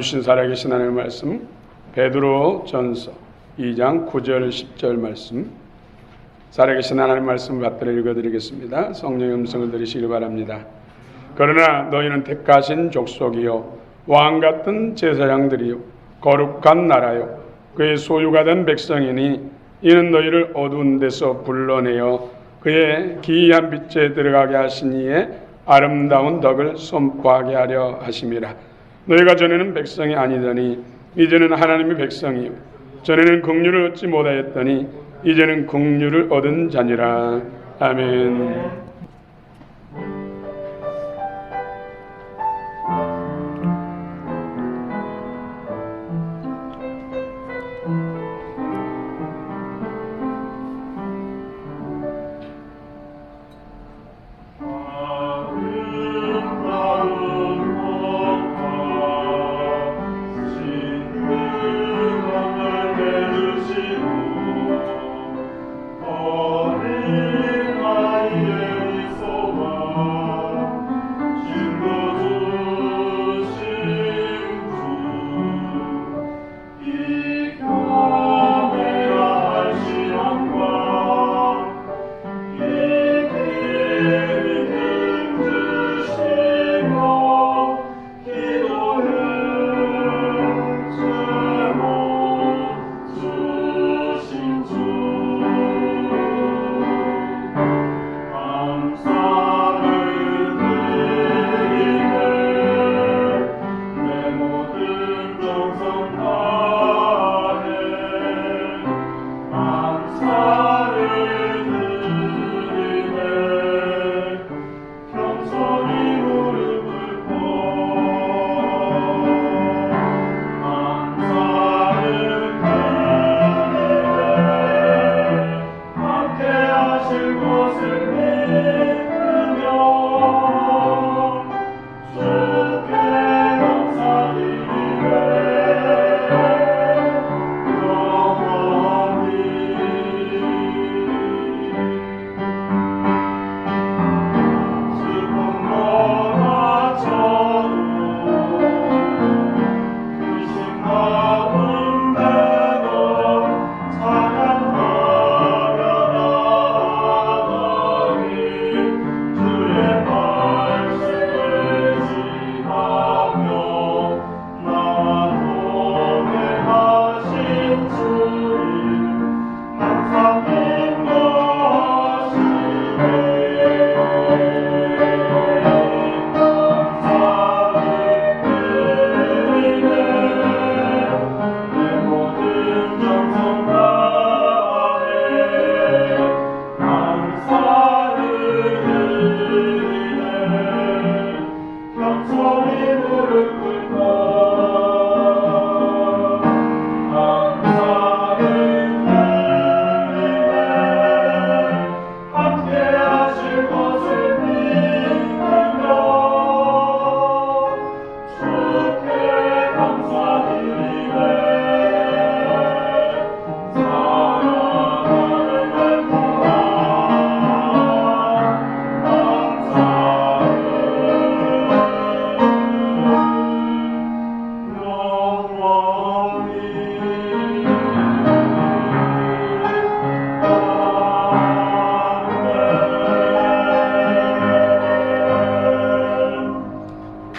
주신 살아계신 하나님의 말씀 베드로 전서 2장 9절 10절 말씀, 살아계신 하나님의 말씀을 받들어 읽어드리겠습니다. 성령의 음성을 들으시길 바랍니다. 그러나 너희는 택하신 족속이요 왕같은 제사장들이요 거룩한 나라요 그의 소유가 된 백성이니 이는 너희를 어두운 데서 불러내어 그의 기이한 빛에 들어가게 하신 이의 아름다운 덕을 선포하게 하려 하심이라. 너희가 전에는 백성이 아니더니 이제는 하나님의 백성이요 전에는 긍휼을 얻지 못하였더니 이제는 긍휼을 얻은 자니라. 아멘.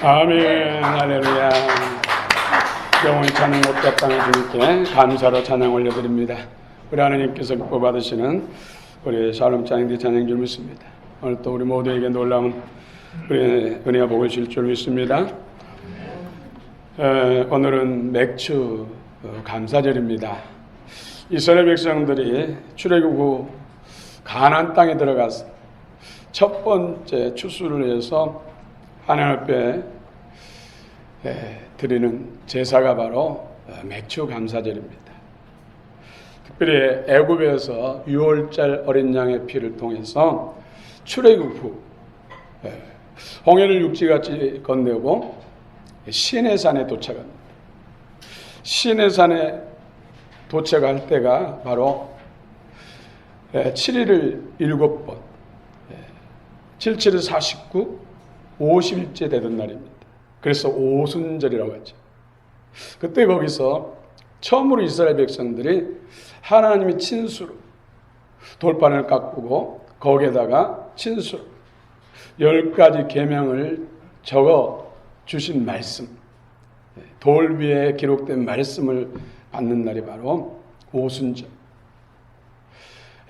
아멘. 할렐루야. 영원히 찬양 못다 땅의 주님께 감사로 찬양 올려드립니다. 우리 하나님께서 기뻐 받으시는 우리 샬롬 찬양대 찬양 줄 믿습니다. 오늘 또 우리 모두에게 놀라운 우리 은혜와 복을 줄 믿습니다. 오늘은 맥주 감사절입니다. 이스라엘 백성들이 출애굽 후 가나안 땅에 들어가서 첫 번째 추수를 해서 하나님 앞에 드리는 제사가 바로 맥주 감사절입니다. 특별히 애굽에서 6월절 어린 양의 피를 통해서 출애굽 후 홍해를 육지같이 건너고 시내산에 도착합니다. 시내산에 도착할 때가 바로 7일을 7번, 77을 49, 50일째 되던 날입니다. 그래서 오순절이라고 하죠. 그때 거기서 처음으로 이스라엘 백성들이 하나님이 친수로 돌판을 깎고 거기에다가 친수로 10가지 계명을 적어 주신 말씀, 돌 위에 기록된 말씀을 받는 날이 바로 오순절,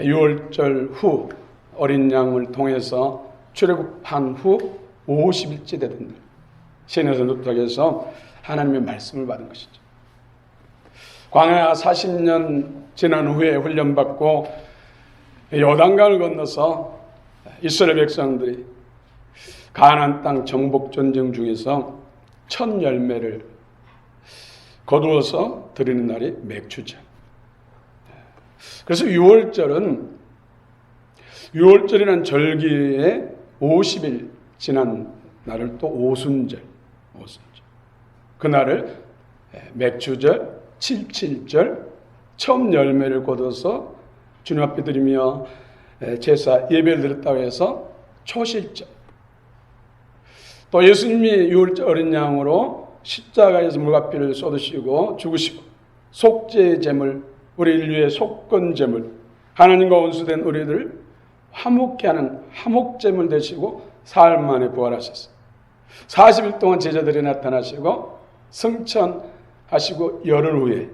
유월절 후 어린 양을 통해서 출애굽한 후 50일째 되던 날, 시내에서 누탁에서 하나님의 말씀을 받은 것이죠. 광야 40년 지난 후에 훈련받고 요단강을 건너서 이스라엘 백성들이 가나안 땅 정복 전쟁 중에서 첫 열매를 거두어서 드리는 날이 맥주절. 그래서 유월절이라는 절기에 50일 지난 날을 또 오순절. 그날을 맥주절, 칠칠절, 처음 열매를 거둬서 주님 앞에 드리며 제사 예배를 드렸다고 해서 초실절. 또 예수님이 유월절 어린 양으로 십자가에서 물값비를 쏟으시고 죽으시고 속죄의 제물, 우리 인류의 속건 제물, 하나님과 원수된 우리들을 화목케 하는 화목제물 되시고 사흘 만에 부활하셨어요. 40일 동안 제자들이 나타나시고 승천하시고 열흘 후에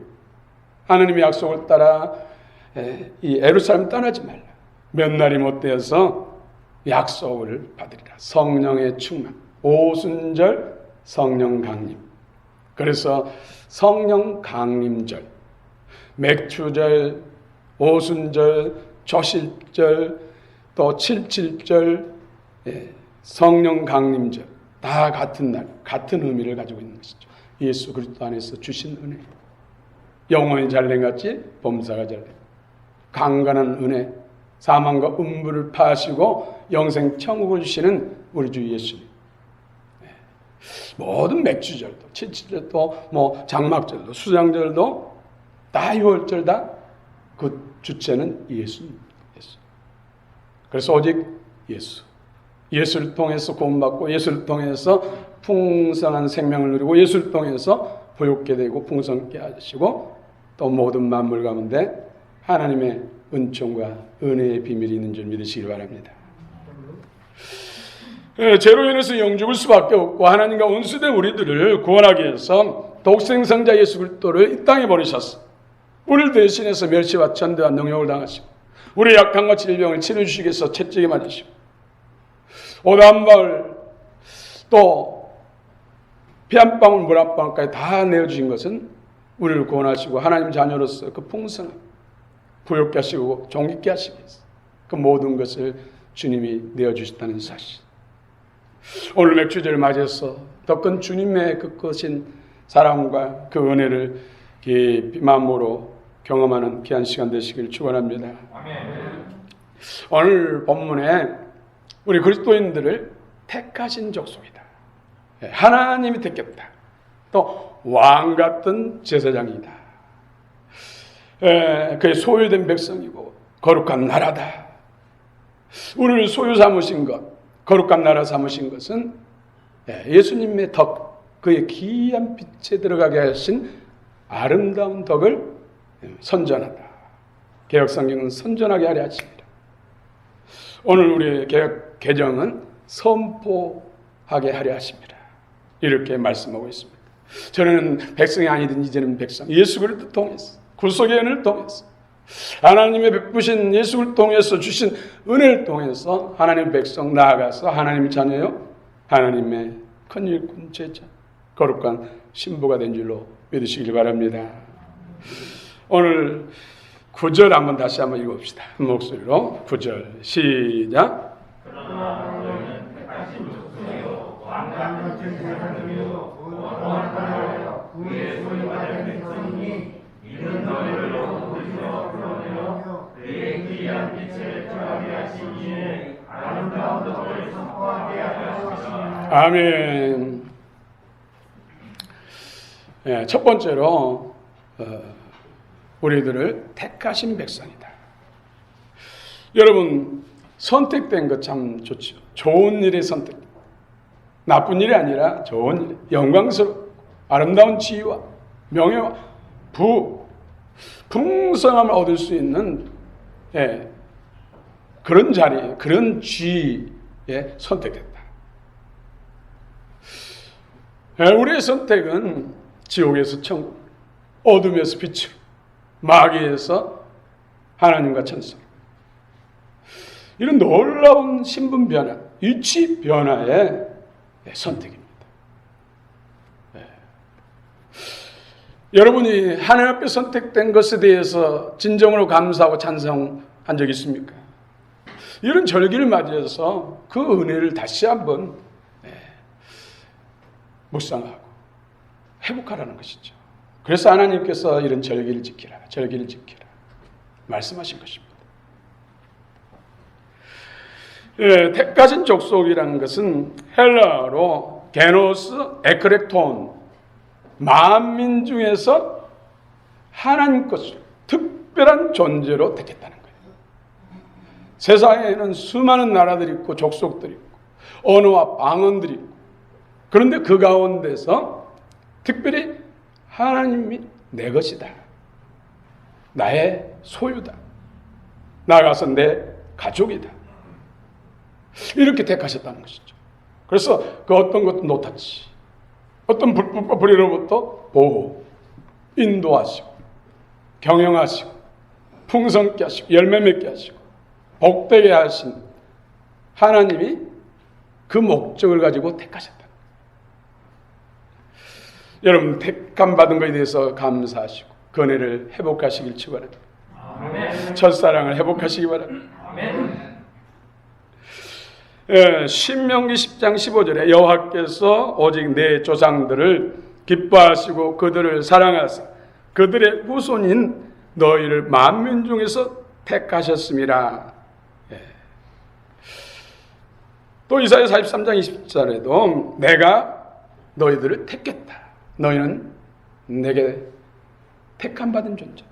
하나님의 약속을 따라 이 예루살렘 떠나지 말라. 몇 날이 못 되어서 약속을 받으리라. 성령의 충만. 오순절 성령 강림. 그래서 성령 강림절, 맥주절, 오순절, 조실절, 또 칠칠절, 성령 강림절 다 같은 날, 같은 의미를 가지고 있는 것이죠. 예수 그리스도 안에서 주신 은혜. 영원히 잘된같이 범사가 잘된 강건한 은혜, 사망과 음부를 파하시고 영생 천국을 주시는 우리 주 예수님. 모든 맥주절도, 칠칠절도, 장막절도, 수장절도 다 유월절 다 그 주체는 예수님. 그래서 오직 예수를 통해서 구원받고 예수를 통해서 풍성한 생명을 누리고 예수를 통해서 부욕게 되고 풍성케 하시고 또 모든 만물 가운데 하나님의 은총과 은혜의 비밀이 있는 줄 믿으시기 바랍니다. 죄로 인해서 영죽을 수밖에 없고 하나님과 원수된 우리들을 구원하기 위해서 독생성자 예수 그리스도를 이 땅에 보내셨어. 우리를 대신해서 멸시와 천대와 능욕을 당하시고 우리의 약함과 질병을 치료주시기 위해서 채찍에 맞으시고 옷 한 벌 또 피 한 방울 물 한 방울까지 다 내어주신 것은 우리를 구원하시고 하나님 자녀로서 그 풍성한 부욕케 하시고 존귀케 하시기 위해서 그 모든 것을 주님이 내어주셨다는 사실. 오늘 맥주절을 맞이해서 더 큰 주님의 그 크신 사랑과 그 은혜를 깊이 마음으로 경험하는 귀한 시간 되시길 축원합니다. 오늘 본문에 우리 그리스도인들을 택하신 족속이다. 하나님이 택했다. 또 왕 같은 제사장이다. 그의 소유된 백성이고 거룩한 나라다. 우리를 소유 삼으신 것, 거룩한 나라 삼으신 것은 예수님의 덕, 그의 귀한 빛에 들어가게 하신 아름다운 덕을 선전하다. 개혁성경은 선전하게 하려 하십니다. 오늘 우리의 개혁 개정은 선포하게 하려 하십니다. 이렇게 말씀하고 있습니다. 저는 백성이 아니든 이제는 백성, 예수 그리스도를 통해서 구속의 은혜를 통해서 하나님의 베푸신 예수를 통해서 주신 은혜를 통해서 하나님의 백성 나아가서 하나님의 자녀요 하나님의 큰 일꾼 제자 거룩한 신부가 된 줄로 믿으시길 바랍니다. 오늘 9절 한번 다시 한번 읽어봅시다. 한 목소리로 9절 시작. 아멘. 첫 번째로 우리들을 택하신 백성이다. 여러분 선택된 것 참 좋죠. 좋은 일에 선택. 나쁜 일이 아니라 좋은 일, 영광스럽고 아름다운 지위와 명예와 풍성함을 얻을 수 있는 그런 자리, 그런 지위에 선택했다. 우리의 선택은 지옥에서 천국, 어둠에서 빛으로, 마귀에서 하나님과 천사. 이런 놀라운 신분 변화, 위치 변화의 선택입니다. 여러분이 하나님 앞에 선택된 것에 대해서 진정으로 감사하고 찬송한 적 있습니까? 이런 절기를 맞이해서 그 은혜를 다시 한번 묵상하고 회복하라는 것이죠. 그래서 하나님께서 이런 절기를 지키라 말씀하신 것입니다. 택하신 족속이라는 것은 헬라어로 게노스 에크렉톤, 만민 중에서 하나님 것을 특별한 존재로 택했다는 거예요. 세상에는 수많은 나라들이 있고 족속들이 있고 언어와 방언들이 있고, 그런데 그 가운데서 특별히 하나님이 내 것이다, 나의 소유다, 나아가서 내 가족이다, 이렇게 택하셨다는 것이죠. 그래서 그 어떤 것도 노타치, 어떤 불법과 불의로부터 보호, 인도하시고 경영하시고 풍성케 하시고 열매 맺게 하시고 복되게 하신 하나님이 그 목적을 가지고 택하셨다. 여러분, 택함 받은 것에 대해서 감사하시고 그 은혜를 회복하시길 축원합니다. 첫사랑을 회복하시기 바랍니다. 신명기 10장 15절에 여호와께서 오직 내 조상들을 기뻐하시고 그들을 사랑하사 그들의 후손인 너희를 만민 중에서 택하셨음이라. 또 이사야 43장 20절에도 내가 너희들을 택했다, 너희는 내게 택함 받은 존재다.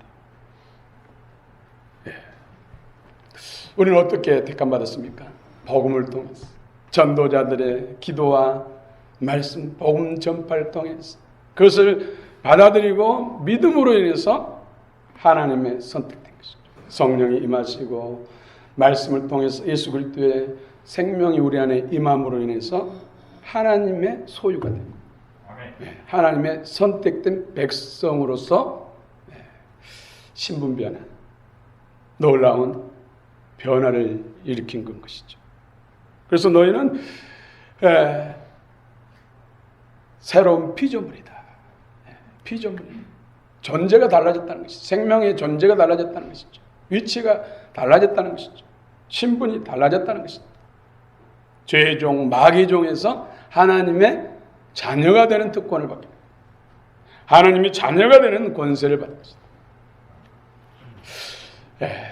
우리는 어떻게 택함 받았습니까? 복음을 통해서, 전도자들의 기도와 말씀, 복음 전파를 통해서 그것을 받아들이고 믿음으로 인해서 하나님의 선택된 것이죠. 성령이 임하시고 말씀을 통해서 예수 그리스도의 생명이 우리 안에 임함으로 인해서 하나님의 소유가 됩니다. 하나님의 선택된 백성으로서 신분 변화, 놀라운 변화를 일으킨 것이죠. 그래서 너희는 새로운 피조물이다. 피조물이다. 존재가 달라졌다는 것이죠. 생명의 존재가 달라졌다는 것이죠. 위치가 달라졌다는 것이죠. 신분이 달라졌다는 것이죠. 죄종, 마귀종에서 하나님의 자녀가 되는 특권을 받게 됩니다. 하나님이 자녀가 되는 권세를 받는 것입니다.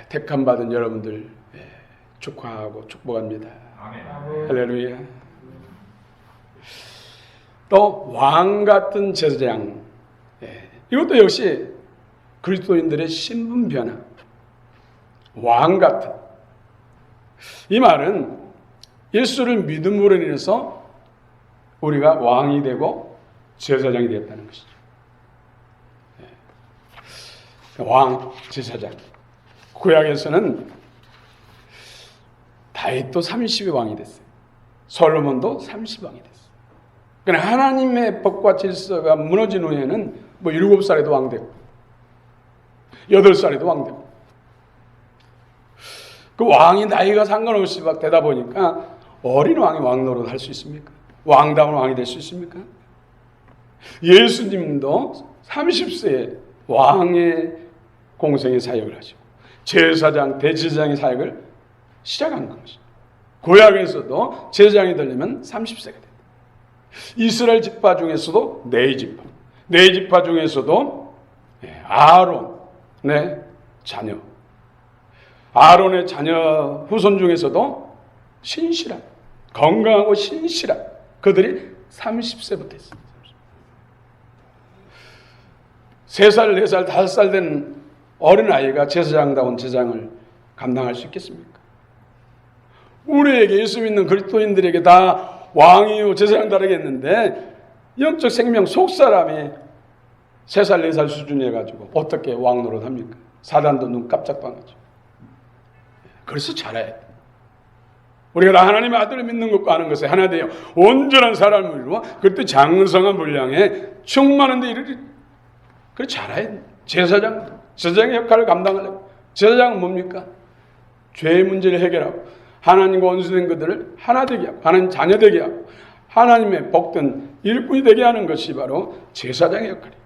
택함 받은 여러분들 축하하고 축복합니다. 아멘. 할렐루야. 또 왕 같은 제사장, 이것도 역시 그리스도인들의 신분 변화. 왕 같은, 이 말은 예수를 믿음으로 인해서 우리가 왕이 되고 제사장이 되었다는 것이죠. 왕, 제사장. 구약에서는 다윗도 30의 왕이 됐어요. 솔로몬도 30왕이 됐어요. 그러나 하나님의 법과 질서가 무너진 후에는 7살에도 왕 되고 8살에도 왕 되고, 그 왕이 나이가 상관없이 막 되다 보니까 어린 왕이 왕 노릇 할 수 있습니까? 왕다운 왕이 될 수 있습니까? 예수님도 30세에 왕의 공생의 사역을 하시고 제사장, 대제사장의 사역을 시작한 것이죠. 구약에서도 제사장이 되려면 30세가 됩니다. 이스라엘 지파 중에서도 네 지파 중에서도 아론의 자녀, 아론의 자녀 후손 중에서도 신실한, 건강하고 신실한 그들이 30세부터 했습니다. 3살, 4살, 5살 된 어린아이가 제사장다운 제사장을 감당할 수 있겠습니까? 우리에게, 예수 믿는 그리스도인들에게 다 왕이요 제사장 다르겠는데 영적 생명 속사람이 3살, 4살 수준에 가지고 어떻게 왕 노릇합니까? 사단도 눈 깜짝도 안 하죠. 그래서 잘해야 돼. 우리가 다 하나님의 아들을 믿는 것과 하는 것에 하나 되어 온전한 사람을 이루어 그때 장성한 분량에 충만한 데 이르리. 그래 잘해야 돼. 제사장의 역할을 감당하려고. 제사장은 뭡니까? 죄의 문제를 해결하고 하나님과 원수된 그들을 하나 되게 하고 하나님 자녀 되게 하고 하나님의 복된 일꾼이 되게 하는 것이 바로 제사장의 역할이에요.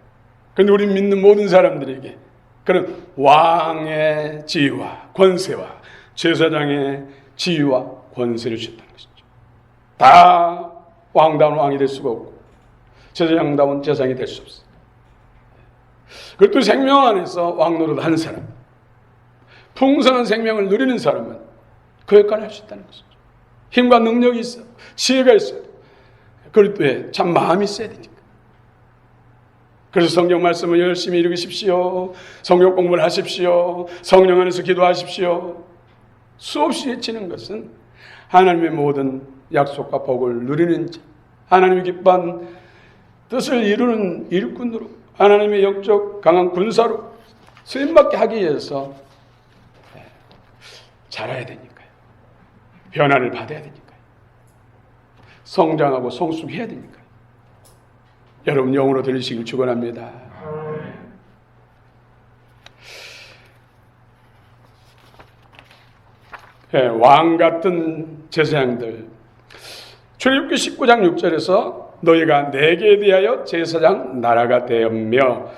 그런데 우리 믿는 모든 사람들에게 그런 왕의 지위와 권세와 제사장의 지위와 권세를 주셨다는 것이죠. 다 왕다운 왕이 될 수가 없고 제사장다운 제사장이 될 수 없어요. 그것도 생명 안에서 왕노릇 하는 사람, 풍성한 생명을 누리는 사람은 그 역할을 할 수 있다는 것이죠. 힘과 능력이 있어, 지혜가 있어요. 그럴 때 참 마음이 있어야 되니까. 그래서 성경 말씀을 열심히 읽으십시오. 성경 공부를 하십시오. 성령 안에서 기도하십시오. 수없이 외치는 것은 하나님의 모든 약속과 복을 누리는 자, 하나님의 기뻐한 뜻을 이루는 일꾼으로, 하나님의 영적 강한 군사로 쓰임받게 하기 위해서 자라야 되니까요. 변화를 받아야 되니까요. 성장하고 성숙해야 되니까요. 여러분 영으로 들으시길 축원합니다. 왕 같은 제사장들, 출애굽기 19장 6절에서 너희가 내게 대하여 제사장 나라가 되었며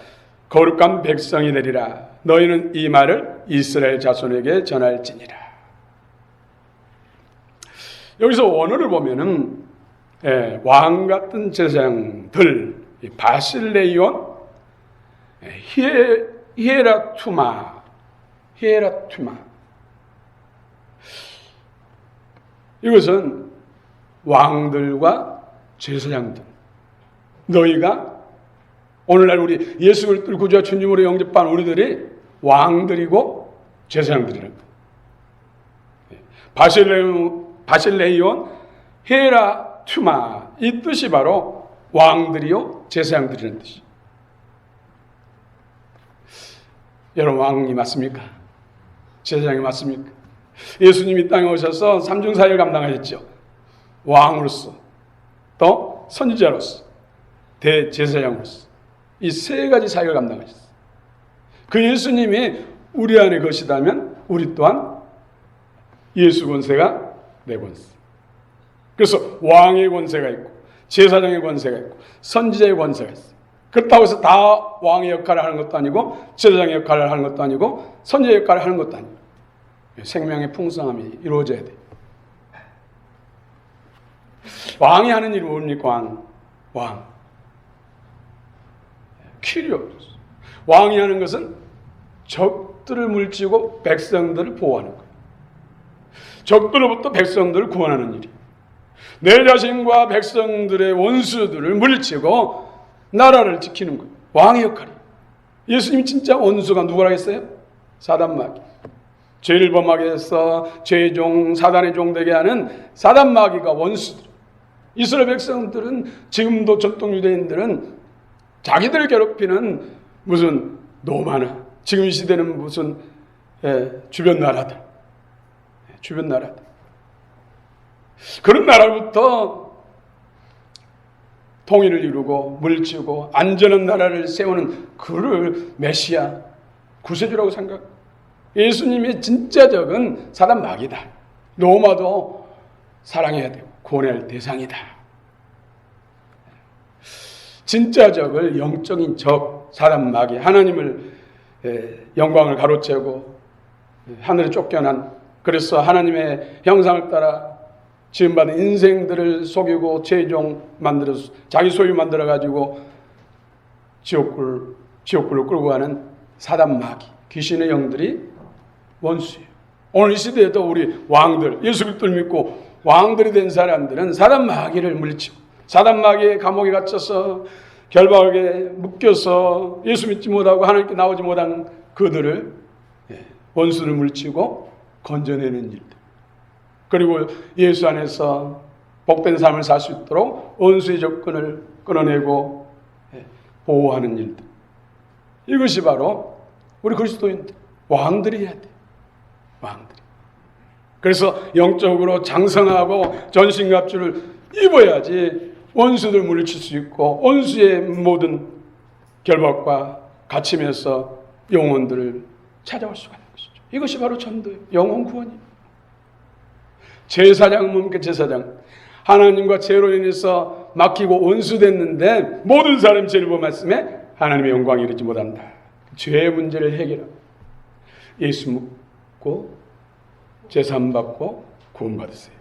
거룩한 백성이 되리라. 너희는 이 말을 이스라엘 자손에게 전할지니라. 여기서 원어를 보면은 왕 같은 제사장들, 바실레이온, 히에라투마. 이것은 왕들과 제사장들. 너희가 오늘날 우리 예수 그리스도를 구주와 주님으로 영접한 우리들이 왕들이고 제사장들이라는 거예요. 바실레이온, 히에라투마, 이 뜻이 바로 왕들이요 제사장들이라는 뜻이에요. 여러분 왕이 맞습니까? 제사장이 맞습니까? 예수님이 땅에 오셔서 삼중사역을 감당하셨죠. 왕으로서, 또 선지자로서, 대제사장으로서 이 세 가지 사역을 감당하셨어요. 그 예수님이 우리 안에 거시다면 우리 또한 예수 권세가 내 권세. 그래서 왕의 권세가 있고 제사장의 권세가 있고 선지자의 권세가 있어요. 그렇다고 해서 다 왕의 역할을 하는 것도 아니고 제사장의 역할을 하는 것도 아니고 선지자의 역할을 하는 것도 아니고 생명의 풍성함이 이루어져야 돼요. 왕이 하는 일이 뭡니까? 왕. 키리오스. 왕이 하는 것은 적들을 물리치고 백성들을 보호하는 거예요. 적들로부터 백성들을 구원하는 일이에요. 내 자신과 백성들의 원수들을 물리치고 나라를 지키는 거예요. 왕의 역할이에요. 예수님이 진짜 원수가 누구라 했어요? 사단마귀. 죄를 범하게 해서 죄의 종, 사단의 종 되게 하는 사단마귀가 원수들. 이스라엘 백성들은 지금도 전통 유대인들은 자기들을 괴롭히는 무슨 로마나 지금 이 시대는 무슨 주변 나라들 그런 나라부터 통일을 이루고 물리치고 안전한 나라를 세우는 그를 메시아 구세주라고 생각. 예수님의 진짜적은 사단 마귀다. 로마도 사랑해야 되고 구원할 대상이다. 진짜적을 영적인 적 사단 마귀, 하나님을 영광을 가로채고 하늘에 쫓겨난, 그래서 하나님의 형상을 따라 지음받은 인생들을 속이고 최종 만들어서 자기 소유 만들어가지고 지옥불로 끌고 가는 사단 마귀, 귀신의 영들이 원수예요. 오늘 이 시대에도 우리 왕들, 예수 그리스도를 믿고 왕들이 된 사람들은 사단 마귀를 물리치고 사단 마귀의 감옥에 갇혀서 결박에 묶여서 예수 믿지 못하고 하나님께 나오지 못한 그들을 원수를 물리치고 건져내는 일들, 그리고 예수 안에서 복된 삶을 살 수 있도록 원수의 접근을 끊어내고 보호하는 일들, 이것이 바로 우리 그리스도인들, 왕들이 해야 돼요. 왕들이. 그래서 영적으로 장성하고 전신갑주를 입어야지 원수들 물리칠 수 있고 원수의 모든 결박과 갇힘에서 영혼들을 찾아올 수가 있는 것이죠. 이것이 바로 전도예요. 영혼 구원이에요. 제사장은 뭡니까? 제사장. 하나님과 죄로 인해서 막히고 원수됐는데 모든 사람이 죄를 본 말씀에 하나님의 영광에 이르지 못한다. 죄의 문제를 해결하고 예수 믿고 제사함 받고 구원받으세요.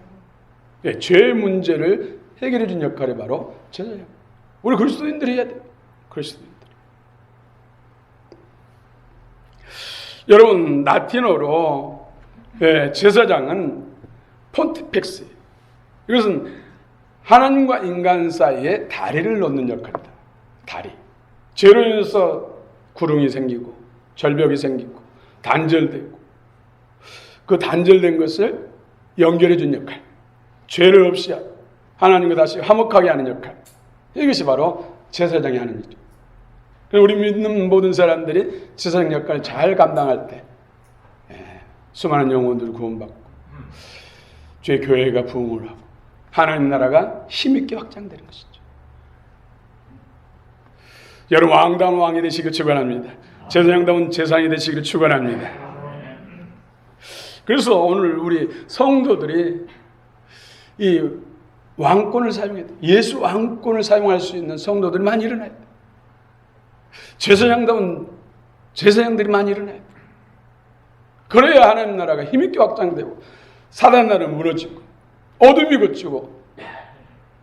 네, 죄의 문제를 해결해 준 역할이 바로 제사장. 우리 그리스도인들이 해야 돼요. 그리스도인들. 여러분, 라틴어로 제사장은 폰티펙스. 이것은 하나님과 인간 사이에 다리를 놓는 역할이다. 다리. 죄로 인해서 구릉이 생기고 절벽이 생기고 단절되고 그 단절된 것을 연결해 준 역할. 죄를 없이 하나님과 다시 화목하게 하는 역할. 이것이 바로 제사장이 하는 일이죠. 우리 믿는 모든 사람들이 제사장 역할을 잘 감당할 때 수많은 영혼들을 구원받고 죄 교회가 부흥을 하고 하나님 나라가 힘있게 확장되는 것이죠. 여러분, 왕다운 왕이 되시기를 축원합니다. 제사장다운 제사장이 되시기를 축원합니다. 그래서 오늘 우리 성도들이 이 왕권을 사용해야 돼. 예수 왕권을 사용할 수 있는 성도들이 많이 일어나야 돼. 제사장다운 제사장들이 많이 일어나야 돼. 그래야 하나님 나라가 힘있게 확장되고 사단 나라는 무너지고 어둠이 걷히고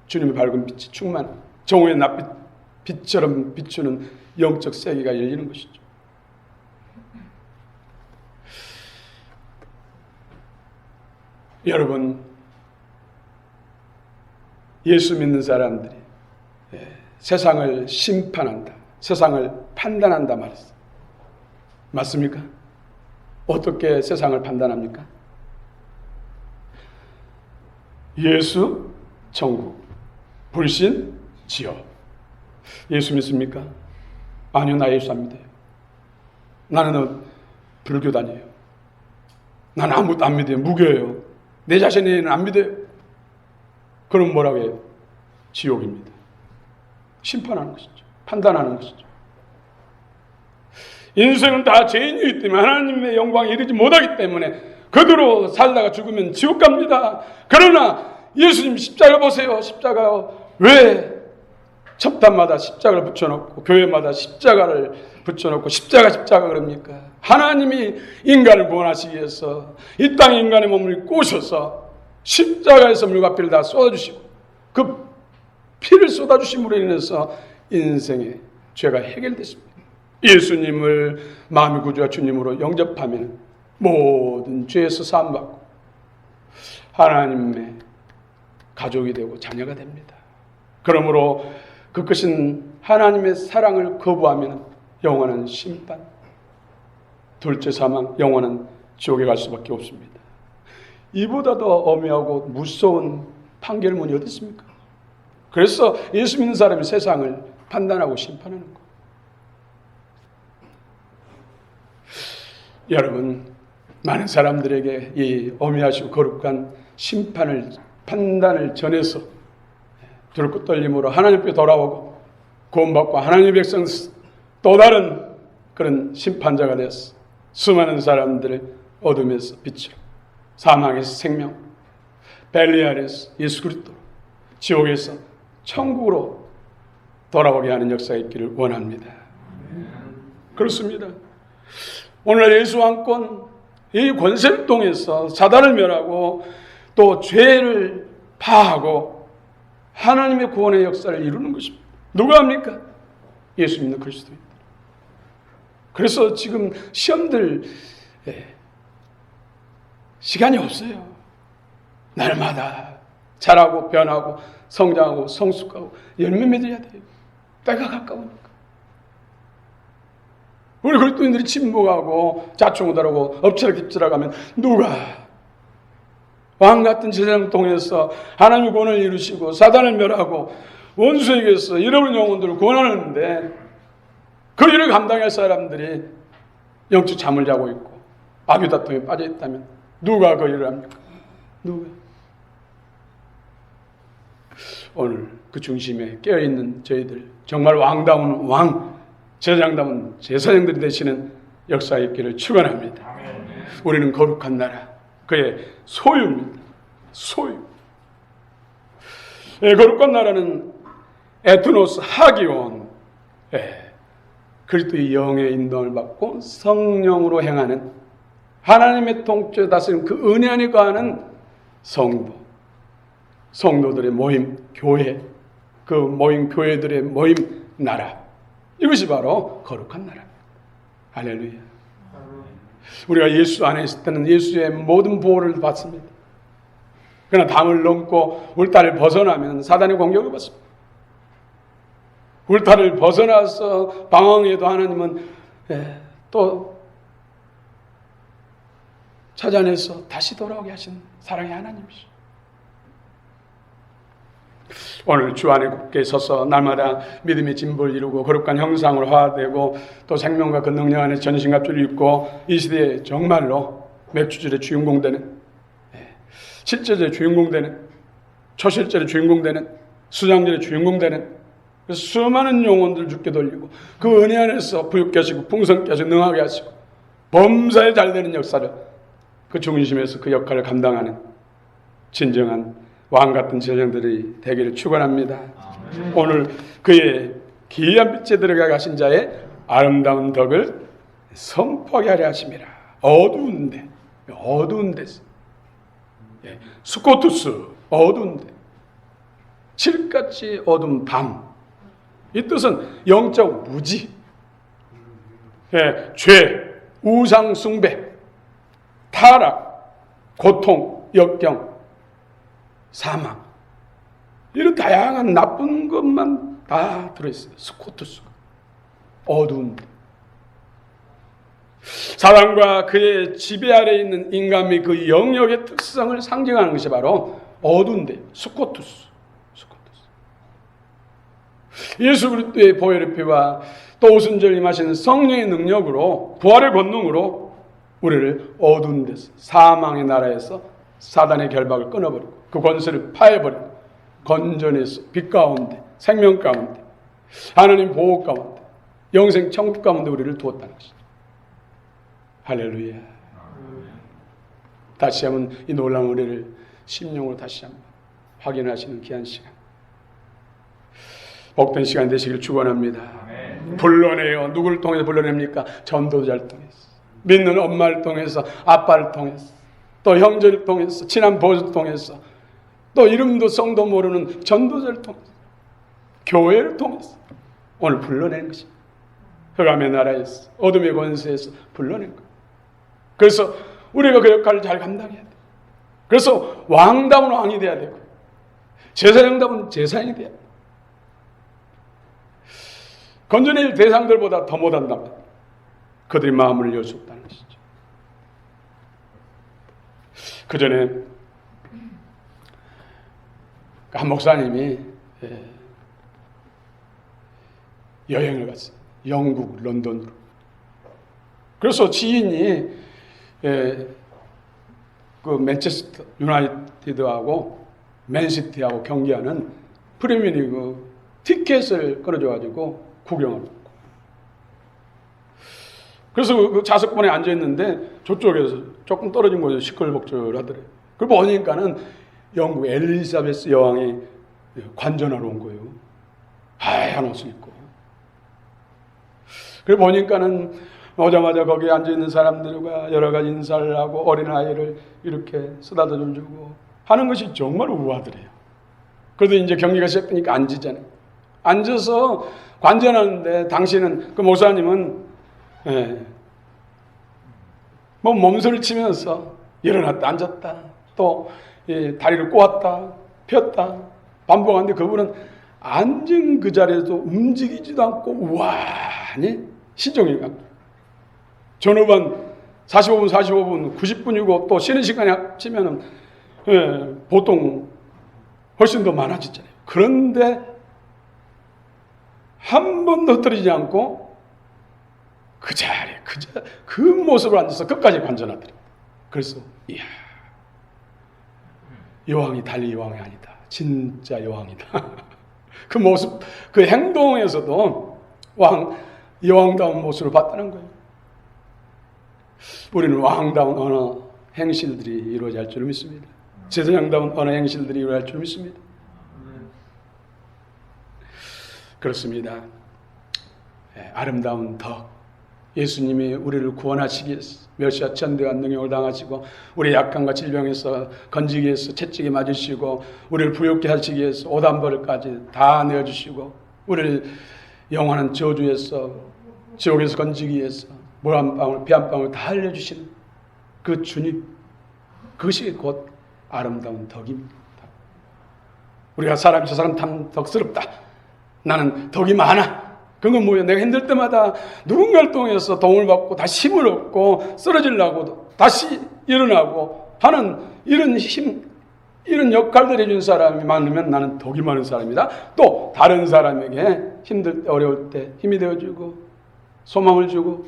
주님의 밝은 빛이 충만한 정오의 낯빛 빛처럼 비추는 영적 세계가 열리는 것이죠. 여러분, 예수 믿는 사람들이 세상을 심판한다, 세상을 판단한다 말했어요. 맞습니까? 어떻게 세상을 판단합니까? 예수, 천국, 불신, 지옥. 예수 믿습니까? 아니요, 나 예수 안 믿어요. 나는 불교 다녀요. 나는 아무것도 안 믿어요. 무교예요. 내 자신에는 안 믿어요. 그럼 뭐라고 해요? 지옥입니다. 심판하는 것이죠. 판단하는 것이죠. 인생은 다 죄인이기 때문에 하나님의 영광에 이르지 못하기 때문에 그대로 살다가 죽으면 지옥 갑니다. 그러나 예수님 십자가 보세요. 십자가 왜 첩단마다 십자가를 붙여놓고 교회마다 십자가를 붙여놓고 십자가 그럽니까? 하나님이 인간을 구원하시기 위해서 이 땅에 인간의 몸을 꼬셔서 십자가에서 물과 피를 다 쏟아주시고 그 피를 쏟아주심으로 인해서 인생의 죄가 해결됐습니다. 예수님을 마음의 구주와 주님으로 영접하면 모든 죄에서 사함받고 하나님의 가족이 되고 자녀가 됩니다. 그러므로 그 크신 하나님의 사랑을 거부하면 영원한 심판, 둘째 사망, 영원한 지옥에 갈 수밖에 없습니다. 이보다 더 엄하고 무서운 판결문이 어디 있습니까? 그래서 예수 믿는 사람이 세상을 판단하고 심판하는 거예요. 여러분, 많은 사람들에게 이 엄하시고 거룩한 심판을, 판단을 전해서 들고 떨림으로 하나님 앞에 돌아오고 구원받고 하나님의 백성 또 다른 그런 심판자가 되었어. 수많은 사람들을 어둠에서 빛으로, 사망에서 생명, 벨리알에서 예수 그리스도, 지옥에서 천국으로 돌아오게 하는 역사가 있기를 원합니다. 그렇습니다. 오늘 예수 왕권, 이 권세를 통해서 사단을 멸하고 또 죄를 파하고 하나님의 구원의 역사를 이루는 것입니다. 누가 합니까? 예수 믿는 그리스도입니다. 그래서 지금 시험들 시간이 없어요. 날마다 자라고 변하고 성장하고 성숙하고 열매 맺어야 돼요. 때가 가까우니까. 우리 그리스도인들이 침묵하고 자충우다라고 엎치락뒤치락하면 누가 왕 같은 제사장을 통해서 하나님의 구원을 이루시고 사단을 멸하고 원수에게서 잃어버린 영혼들을 구원하는데 그 일을 감당할 사람들이 영적 잠을 자고 있고 악유다툼에 빠져 있다면 누가 그 일을 합니까? 누가? 오늘 그 중심에 깨어있는 저희들, 정말 왕다운 왕, 제사장다운 제사장들이 되시는 역사에 있기를 축원합니다. 우리는 거룩한 나라, 그의 소유입니다. 소유. 거룩한 나라는 에트노스 하기온, 그리스도의 영의 인도를 받고 성령으로 행하는 하나님의 통치에 다스리는 그 은혜 안에 거하는 성도들의 모임, 교회, 그 모임 교회들의 모임 나라, 이것이 바로 거룩한 나라입니다. 할렐루야. 우리가 예수 안에 있을 때는 예수의 모든 보호를 받습니다. 그러나 담을 넘고 울타리를 벗어나면 사단의 공격을 받습니다. 울타리를 벗어나서 방황해도 하나님은 또 찾아내서 다시 돌아오게 하신 사랑의 하나님이시죠. 오늘 주 안에 굳게 서서 날마다 믿음의 진보를 이루고 거룩한 형상으로 화되고 또 생명과 그 능력 안에 전신갑주를 입고 이 시대에 정말로 맥주절의 주인공 되는, 실제절의 주인공 되는, 초실절의 주인공 되는, 수장절의 주인공 되는 수많은 영혼들 주께 돌리고 그 은혜 안에서 부유케 하시고 풍성케 하시고 능하게 하시고 범사에 잘 되는 역사를 그 중심에서 그 역할을 감당하는 진정한 왕같은 제자들이 되기를 축원합니다. 오늘 그의 기이한 빛에 들어가 가신 자의 아름다운 덕을 선포하게 하려 하심이라. 어두운 데서 스코투스, 어두운 데, 칠같이 어두운 밤. 이 뜻은 영적 무지, 죄, 우상 숭배, 타락, 고통, 역경, 사망, 이런 다양한 나쁜 것만 다 들어있어요. 스코투스, 어두운 데. 사단과 그의 지배 아래에 있는 인간의 그 영역의 특성을 상징하는 것이 바로 어두운 데, 스코투스. 예수 그리스도의 보혈의 피와 또 오순절 임하시는 성령의 능력으로, 부활의 권능으로 우리를 어두운 데서, 사망의 나라에서 사단의 결박을 끊어버리고 그 권세를 파해버리고 건전해서 빛 가운데, 생명 가운데, 하나님 보호 가운데, 영생 천국 가운데 우리를 두었다는 것이죠. 할렐루야. 다시 한번 이 놀라운 은혜를 심령으로 다시 한번 확인하시는 귀한 시간, 복된 시간 되시길 축원합니다. 불러내요. 누구를 통해서 불러냅니까? 전도자를 통해서, 믿는 엄마를 통해서, 아빠를 통해서, 또 형제를 통해서, 친한 보조를 통해서, 또 이름도 성도 모르는 전도자를 통해서, 교회를 통해서 오늘 불러내는 것입니다. 흑암의 나라에서, 어둠의 권세에서 불러낸 거예요. 그래서 우리가 그 역할을 잘 감당해야 돼요. 그래서 왕다운 왕이 돼야 되고 제사장다운 제사장이 돼야 돼요. 건져낼 대상들보다 더 못한답니다. 그들이 마음을 열 수 없다는 것이죠. 그 전에 한 목사님이 여행을 갔어요. 영국 런던으로. 그래서 지인이 그 맨체스터 유나이티드하고 맨시티하고 경기하는 프리미어리그 티켓을 끌어줘가지고 구경을 했고, 그래서 그 좌석번에 앉아 있는데 저쪽에서 조금 떨어진 곳에서 시끌벅적하더래요. 그걸 보니까는 영국 엘리자베스 여왕이 관전하러 온 거예요. 하얀 옷을 입고. 그래 보니까는 오자마자 거기에 앉아 있는 사람들과 여러 가지 인사를 하고 어린아이를 이렇게 쓰다듬어 주고 하는 것이 정말 우아하더래요. 그래도 이제 경기가 시작되니까 앉으잖아요. 앉아서 관전하는데 당시는 그 목사님은 뭐 몸소리를 치면서 일어났다 앉았다 또 다리를 꼬았다 폈다 반복하는데 그분은 앉은 그 자리에서 움직이지도 않고 우아하니 시종일 같고 전후반 45분 90분이고 또 쉬는 시간에 합치면은 보통 훨씬 더 많아지잖아요. 그런데 한 번도 떨어지지 않고 그 자리에 그 모습으로 앉아서 끝까지 관전하더라. 그래서 이야, 여왕이 달리 여왕이 아니다. 진짜 여왕이다. 그 모습, 그 행동에서도 여왕다운 모습을 봤다는 거예요. 우리는 왕다운 언어 행실들이 이루어질 줄 믿습니다. 제사장다운 언어 행실들이 이루어질 줄 믿습니다. 그렇습니다. 아름다운 덕, 예수님이 우리를 구원하시기 위해서 멸시와 천대와 능욕을 당하시고 우리 약함과 질병에서 건지기 위해서 채찍에 맞으시고 우리를 부욕케 하시기 위해서 옷 한 벌까지 다 내어주시고 우리를 영원한 저주에서 지옥에서 건지기 위해서 물 한 방울 피 한 방울 다 흘려주시는 그 주님, 그것이 곧 아름다운 덕입니다. 우리가 저 사람 참 덕스럽다, 나는 덕이 많아, 그건 뭐예요? 내가 힘들 때마다 누군가를 통해서 도움을 받고 다시 힘을 얻고 쓰러지려고 다시 일어나고 하는 이런 힘, 이런 역할들을 해준 사람이 많으면 나는 덕이 많은 사람이다. 또 다른 사람에게 힘들 때, 어려울 때 힘이 되어주고 소망을 주고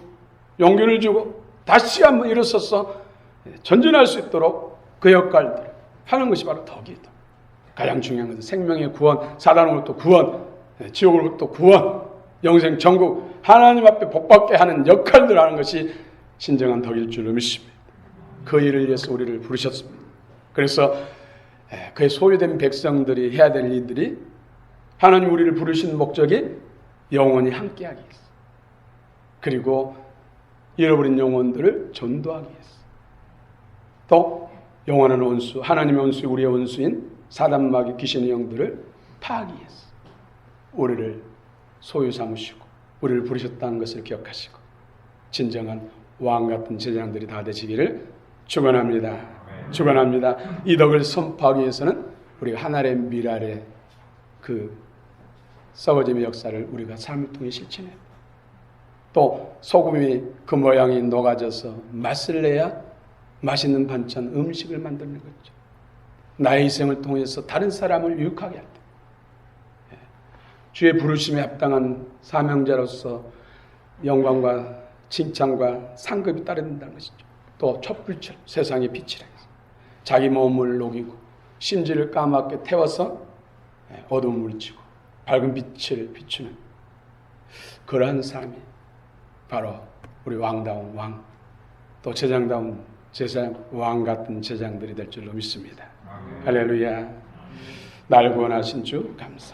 용기를 주고 다시 한번 일어서서 전진할 수 있도록 그 역할들을 하는 것이 바로 덕이다. 가장 중요한 것은 생명의 구원, 사단으로부터 구원, 지옥으로부터 구원, 영생 천국, 하나님 앞에 복받게 하는 역할들을 하는 것이 진정한 덕일 줄로 믿습니다. 그 일을 위해서 우리를 부르셨습니다. 그래서 그의 소유된 백성들이 해야 될 일들이, 하나님 우리를 부르신 목적이 영원히 함께하기 위해서, 그리고 잃어버린 영혼들을 전도하기 위해서, 또 영원한 원수, 하나님의 원수, 우리의 원수인 사단 마귀 귀신의 영들을 파하기 위해서 우리를 소유 삼으시고 우리를 부르셨다는 것을 기억하시고 진정한 왕 같은 제자들이 다 되시기를 축원합니다. 축원합니다. 이 덕을 선포하기 위해서는 우리가 하나의 미랄의 그 썩어짐의 역사를 우리가 삶을 통해 실천해요. 또 소금이 그 모양이 녹아져서 맛을 내야 맛있는 반찬, 음식을 만드는 거죠. 나의 희생을 통해서 다른 사람을 유익하게 할 때, 주의 부르심에 합당한 사명자로서 영광과 칭찬과 상급이 따른다는 것이죠. 또 촛불처럼 세상의 빛이라 해서 자기 몸을 녹이고 심지를 까맣게 태워서 어두움을 물리치고 밝은 빛을 비추는 그러한 삶이 바로 우리 왕다운 왕, 또 제장다운 제장, 왕 같은 제장들이 될 줄로 믿습니다. 할렐루야. 날 구원하신 주 감사.